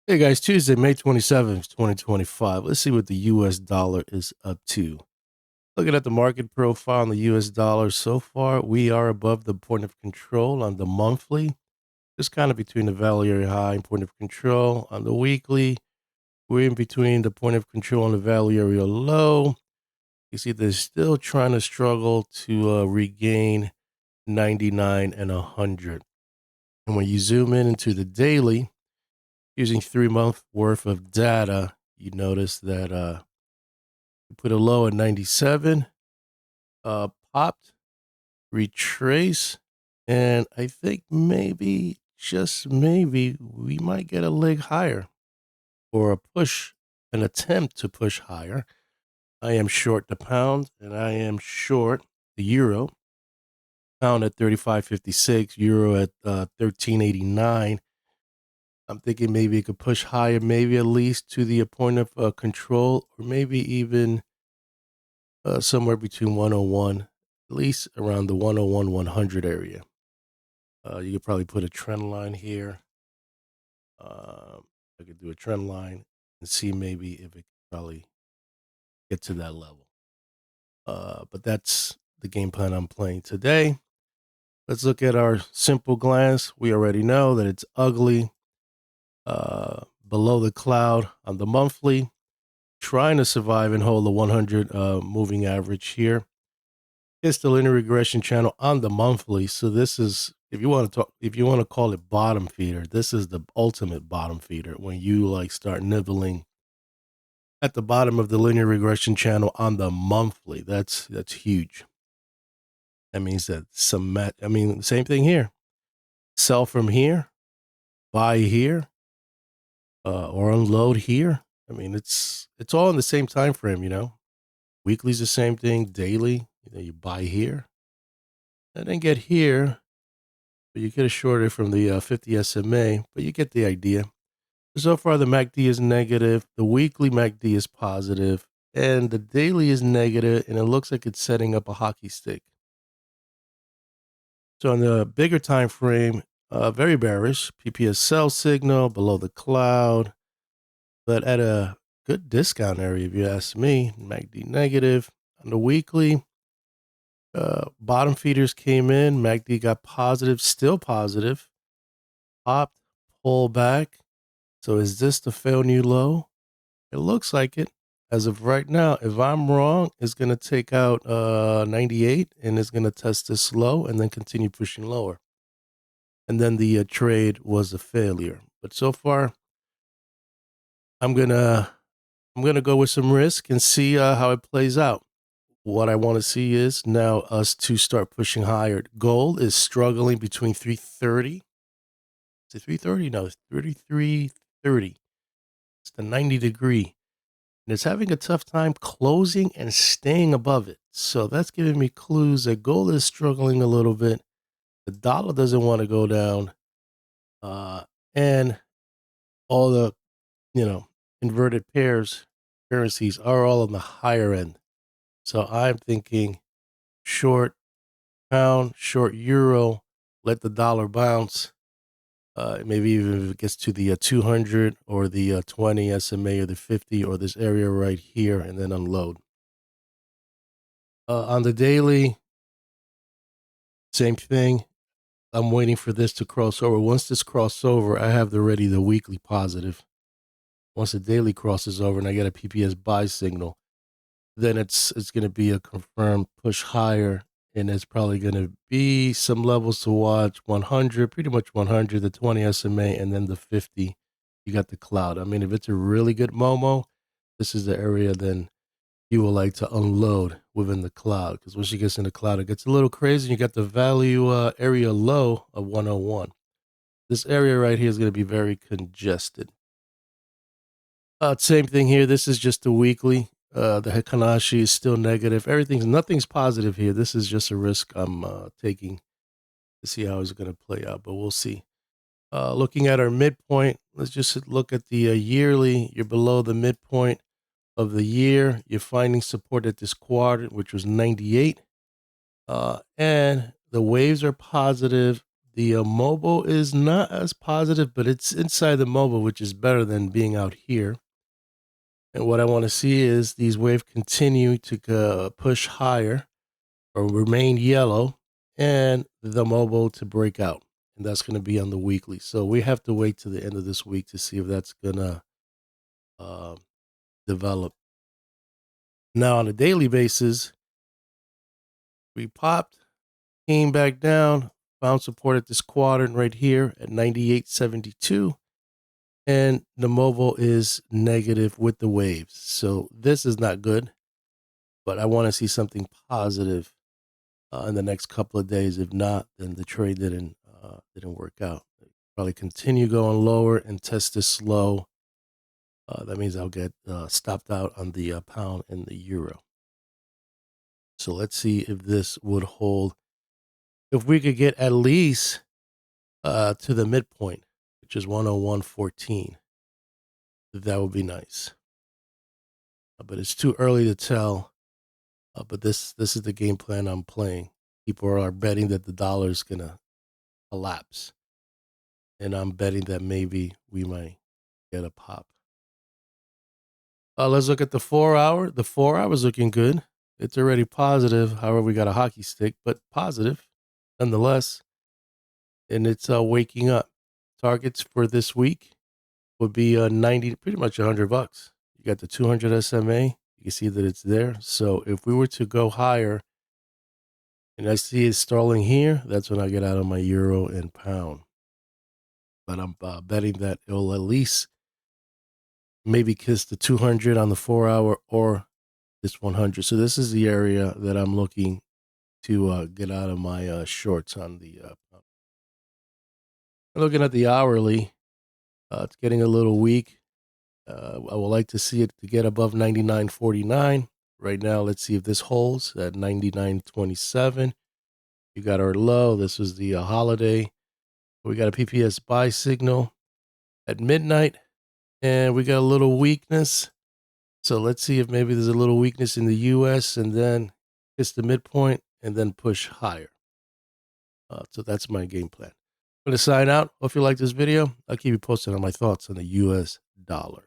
Hey guys, Tuesday, May 27th, 2025. Let's see what the US dollar is up to. Looking at the market profile on the US dollar so far, we are above the point of control on the monthly, just kind of between the value area high and point of control. On the weekly, we're in between the point of control and the value area low. You see, they're still trying to struggle to regain 99 and 100. And when you zoom in into the daily, using 3 month worth of data, you notice that we put a low at 97, popped, retrace, and I think maybe, just maybe, we might get a leg higher or a push, an attempt to push higher. I am short the pound and I am short the euro. Pound at 35.56, euro at 13.89. I'm thinking maybe it could push higher, maybe at least to the point of control, or maybe even somewhere between 101, at least around the 101, 100 area. You could probably put a trend line here. I could do a trend line and see maybe if it could probably get to that level. But that's the game plan I'm playing today. Let's look at our simple glance. We already know that it's ugly. Below the cloud on the monthly, trying to survive and hold the 100 moving average here. It's the linear regression channel on the monthly. So this is, if you want to call it bottom feeder, this is the ultimate bottom feeder when you like start nibbling at the bottom of the linear regression channel on the monthly. That's huge. That means that same thing here. Sell from here, buy here, or unload here. I mean, it's all in the same time frame, Weekly's the same thing, daily, you buy here, and then get here, but you get a shorter from the 50 SMA, but you get the idea. So far, the MACD is negative, the weekly MACD is positive, and the daily is negative, and it looks like it's setting up a hockey stick. So on the bigger time frame, very bearish, PPS sell signal below the cloud, but at a good discount area, if you ask me. MACD negative. On the weekly, bottom feeders came in. MACD got positive, still positive. Popped, pull back. So is this the fail new low? It looks like it. As of right now, if I'm wrong, it's going to take out 98 and it's going to test this low and then continue pushing lower. And then the trade was a failure. But so far, I'm gonna go with some risk and see how it plays out. What I want to see is now us to start pushing higher. Gold is struggling between 330. Is it 330? No, it's 33.30. It's the 90 degree. And it's having a tough time closing and staying above it. So that's giving me clues that gold is struggling a little bit. The dollar doesn't want to go down. And all the, inverted pairs currencies are all on the higher end. So I'm thinking short pound, short euro, let the dollar bounce. Maybe even if it gets to the 200 or the 20 SMA or the 50 or this area right here, and then unload. On the daily, same thing. I'm waiting for this to cross over. Once this crosses over, I have the weekly positive. Once the daily crosses over and I get a PPS buy signal, then it's going to be a confirmed push higher, and it's probably going to be some levels to watch. 100, pretty much 100, the 20 SMA, and then the 50. You got the cloud. I mean, if it's a really good Momo, this is the area then you will like to unload within the cloud, because once you get in the cloud, it gets a little crazy. You got the value area low of 101. This area right here is going to be very congested. Same thing here. This is just a weekly. The Hikanashi is still negative. Nothing's positive here. This is just a risk I'm taking to see how it's going to play out, but we'll see. Looking at our midpoint, let's just look at the yearly. You're below the midpoint of the year. You're finding support at this quadrant, which was 98. And the waves are positive. The mobile is not as positive, but it's inside the mobile, which is better than being out here. And what I want to see is these waves continue to push higher or remain yellow, and the mobile to break out. And that's going to be on the weekly. So we have to wait to the end of this week to see if that's going to uh, develop. Now, on a daily basis, we popped, came back down, found support at this quadrant right here at 98.72. And the mobile is negative with the waves. So this is not good, but I want to see something positive in the next couple of days. If not, then the trade didn't work out. Probably continue going lower and test this low. That means I'll get stopped out on the pound and the euro. So let's see if this would hold. If we could get at least to the midpoint, which is 101.14, that would be nice. But it's too early to tell. But this is the game plan I'm playing. People are betting that the dollar is gonna collapse, and I'm betting that maybe we might get a pop. Let's look at the 4 hour. The 4 hour is looking good. It's already positive. However, we got a hockey stick, but positive nonetheless. And it's waking up. Targets for this week would be 90, pretty much $100. You got the 200 SMA. You can see that it's there. So if we were to go higher, and I see it stalling here, that's when I get out of my euro and pound. But I'm betting that it'll at least maybe kiss the 200 on the 4 hour or this 100. So this is the area that I'm looking to get out of my shorts on the looking at the hourly. It's getting a little weak. I would like to see it to get above 99.49. Right now, let's see if this holds at 99.27. You got our low. This was the holiday. We got a PPS buy signal at midnight, and we got a little weakness. So let's see if maybe there's a little weakness in the U.S. and then hits the midpoint and then push higher. So that's my game plan. I'm going to sign out. Hope you like this video. I'll keep you posted on my thoughts on the U.S. dollar.